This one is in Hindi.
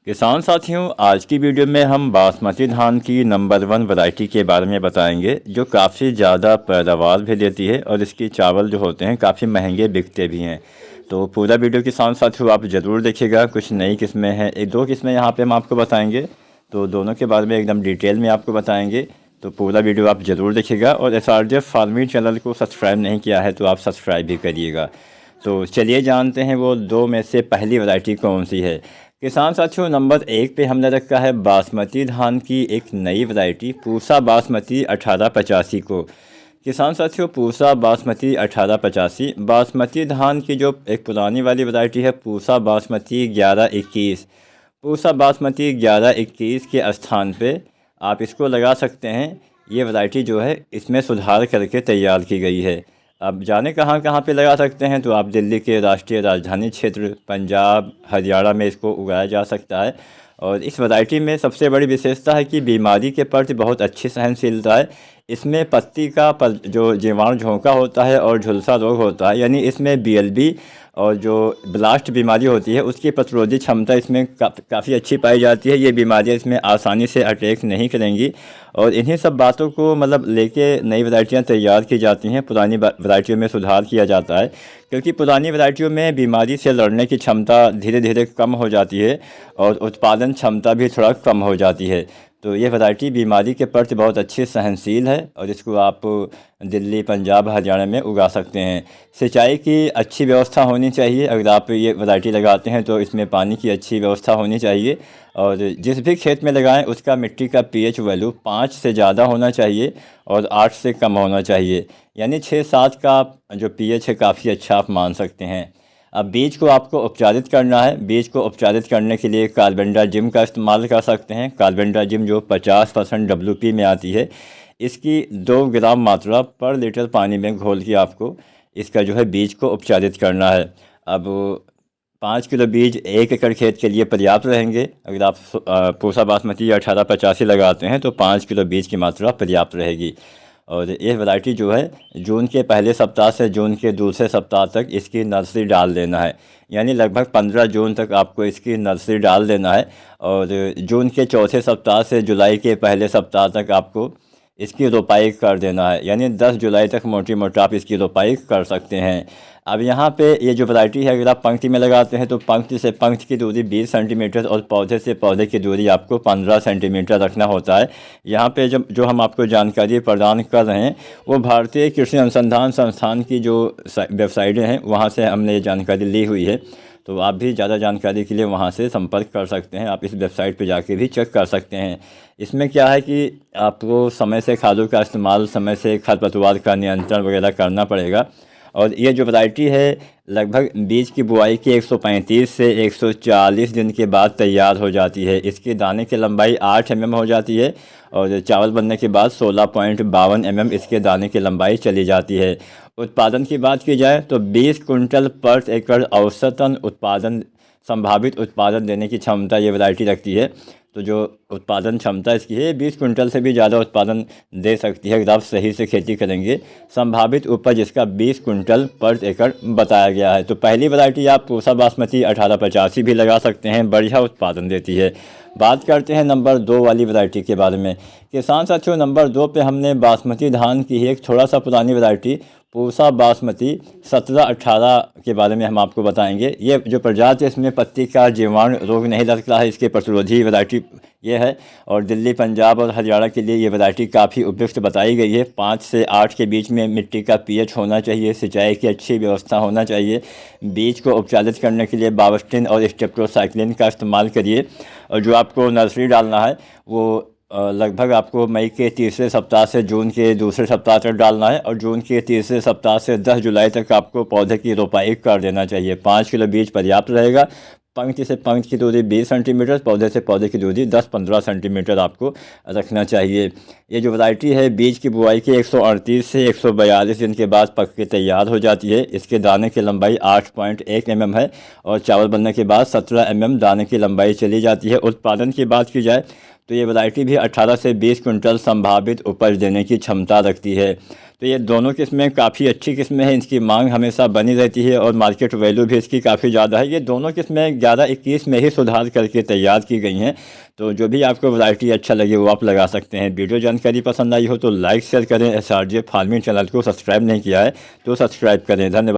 किसान साथियों, आज की वीडियो में हम बासमती धान की नंबर 1 वैरायटी के बारे में बताएंगे जो काफ़ी ज़्यादा पैदावार भी देती है और इसकी चावल जो होते हैं काफ़ी महंगे बिकते भी हैं। तो पूरा वीडियो किसान साथियों आप ज़रूर देखिएगा। कुछ नई किस्में हैं, एक दो किस्में यहाँ पे हम आपको बताएंगे, तो दोनों के बारे में एकदम डिटेल में आपको बताएंगे। तो पूरा वीडियो आप ज़रूर देखिएगा और SRJ फार्मिंग चैनल को सब्सक्राइब नहीं किया है तो आप सब्सक्राइब भी करिएगा। तो चलिए जानते हैं वो दो में से पहली वैरायटी कौन सी है। किसान साथियों, नंबर 1 पे हमने रखा है बासमती धान की एक नई वैरायटी पूसा बासमती 1885 को। किसान साथियों, पूसा बासमती 1885 बासमती धान की जो एक पुरानी वाली वैरायटी है पूसा बासमती 1121। पूसा बासमती 1121 के स्थान पे आप इसको लगा सकते हैं। ये वैरायटी जो है इसमें सुधार करके तैयार की गई है। अब जाने कहाँ कहाँ पे लगा सकते हैं, तो आप दिल्ली के राष्ट्रीय राजधानी क्षेत्र पंजाब हरियाणा में इसको उगाया जा सकता है। और इस वैरायटी में सबसे बड़ी विशेषता है कि बीमारी के प्रति बहुत अच्छी सहनशीलता है। इसमें पत्ती का जो जीवाणु झोंका होता है और झुलसा रोग होता है, यानी इसमें BLB और जो ब्लास्ट बीमारी होती है उसकी प्रतिरोधी क्षमता इसमें काफ़ी अच्छी पाई जाती है। ये बीमारियाँ इसमें आसानी से अटैक नहीं करेंगी और इन्हीं सब बातों को मतलब लेके नई वैरायटियाँ तैयार की जाती हैं। पुरानी वैरायटियों में सुधार किया जाता है क्योंकि पुरानी वैरायटियों में बीमारी से लड़ने की क्षमता धीरे धीरे कम हो जाती है और उत्पादन क्षमता भी थोड़ा कम हो जाती है। तो ये वैरायटी बीमारी के प्रति बहुत अच्छी सहनशील है और इसको आप दिल्ली पंजाब हरियाणा में उगा सकते हैं। सिंचाई की अच्छी व्यवस्था होनी चाहिए। अगर आप ये वैरायटी लगाते हैं तो इसमें पानी की अच्छी व्यवस्था होनी चाहिए और जिस भी खेत में लगाएं उसका मिट्टी का pH वैल्यू 5 से ज़्यादा होना चाहिए और 8 से कम होना चाहिए, यानी 6-7 का जो pH है काफ़ी अच्छा आप मान सकते हैं। अब बीज को आपको उपचारित करना है। बीज को उपचारित करने के लिए कार्बेंडाजिम का इस्तेमाल कर सकते हैं। कार्बेंडाजिम जो 50% WP में आती है, इसकी 2 ग्राम मात्रा पर लीटर पानी में घोल के आपको इसका जो है बीज को उपचारित करना है। अब 5 किलो बीज 1 एकड़ खेत के लिए पर्याप्त रहेंगे। अगर आप पूसा बासमती 1885 लगाते हैं तो 5 किलो बीज की मात्रा पर्याप्त रहेगी। और ये वैरायटी जो है जून के पहले सप्ताह से जून के दूसरे सप्ताह तक इसकी नर्सरी डाल देना है, यानी लगभग 15 जून तक आपको इसकी नर्सरी डाल देना है। और जून के चौथे सप्ताह से जुलाई के पहले सप्ताह तक आपको इसकी रोपाई कर देना है, यानी 10 जुलाई तक मोटी मोटी आप इसकी रोपाई कर सकते हैं। अब यहाँ पे ये जो वैरायटी है अगर आप पंक्ति में लगाते हैं तो पंक्ति से पंक्ति की दूरी 20 सेंटीमीटर और पौधे से पौधे की दूरी आपको 15 सेंटीमीटर रखना होता है। यहाँ पे जो हम आपको जानकारी प्रदान कर रहे हैं वो भारतीय कृषि अनुसंधान संस्थान की जो वेबसाइटें हैं वहाँ से हमने ये जानकारी ली हुई है। तो आप भी ज़्यादा जानकारी के लिए वहाँ से संपर्क कर सकते हैं। आप इस वेबसाइट पर जाके भी चेक कर सकते हैं। इसमें क्या है कि आपको समय से खादों का इस्तेमाल, समय से खरपतवार का नियंत्रण वगैरह करना पड़ेगा। और ये जो वैरायटी है लगभग बीज की बुआई के 135 से 140 दिन के बाद तैयार हो जाती है। इसके दाने की लंबाई 8 mm हो जाती है और चावल बनने के बाद 16.52 mm इसके दाने की लंबाई चली जाती है। उत्पादन की बात की जाए तो 20 कुंटल पर एकड़ औसतन उत्पादन, संभावित उत्पादन देने की क्षमता ये वैरायटी रखती है। तो जो उत्पादन क्षमता इसकी है 20 कुंटल से भी ज़्यादा उत्पादन दे सकती है अगर आप सही से खेती करेंगे। संभावित उपज इसका 20 कुंटल पर एकड़ बताया गया है। तो पहली वैरायटी आप पूसा बासमती 1885 भी लगा सकते हैं, बढ़िया उत्पादन देती है। बात करते हैं नंबर 2 वाली वैरायटी के बारे में। किसान साथियों, नंबर 2 पे हमने बासमती धान की एक थोड़ा सा पुरानी वैरायटी पूसा बासमती 1718 के बारे में हम आपको बताएंगे। ये जो प्रजाति है इसमें पत्ती का जीवाणु रोग नहीं लगता है, इसके प्रतिरोधी वैरायटी ये है। और दिल्ली पंजाब और हरियाणा के लिए ये वैरायटी काफ़ी उपयुक्त बताई गई है। 5 से 8 के बीच में मिट्टी का pH होना चाहिए, सिंचाई की अच्छी व्यवस्था होना चाहिए। बीज को उपचारित करने के लिए बावस्टिन और स्टेप्टोसाइक्लिन का इस्तेमाल करिए। और जो आपको नर्सरी डालना है वो लगभग आपको मई के तीसरे सप्ताह से जून के दूसरे सप्ताह तक डालना है और जून के तीसरे सप्ताह से 10 जुलाई तक आपको पौधे की रोपाई कर देना चाहिए। 5 किलो बीज पर्याप्त रहेगा। पंक्ति से पंक्ति की दूरी 20 सेंटीमीटर, पौधे से पौधे की दूरी 10-15 सेंटीमीटर आपको रखना चाहिए। ये जो वैरायटी है बीज की बुआई के 138 से 142 दिन के बाद पक के तैयार हो जाती है। इसके दाने की लंबाई 8.1 mm है और चावल बनने के बाद 17 mm दाने की लंबाई चली जाती है। उत्पादन की बात की जाए तो ये वैरायटी भी 18 से 20 कुंटल संभावित उपज देने की क्षमता रखती है। तो ये दोनों किस्में काफ़ी अच्छी किस्में हैं, इनकी मांग हमेशा बनी रहती है और मार्केट वैल्यू भी इसकी काफ़ी ज़्यादा है। ये दोनों किस्में 11-21 में ही सुधार करके तैयार की गई हैं। तो जो भी आपको वैरायटी अच्छा लगे वो आप लगा सकते हैं। वीडियो जानकारी पसंद आई हो तो लाइक शेयर करें। SRJ फार्मिंग चैनल को सब्सक्राइब नहीं किया है तो सब्सक्राइब करें। धन्यवाद।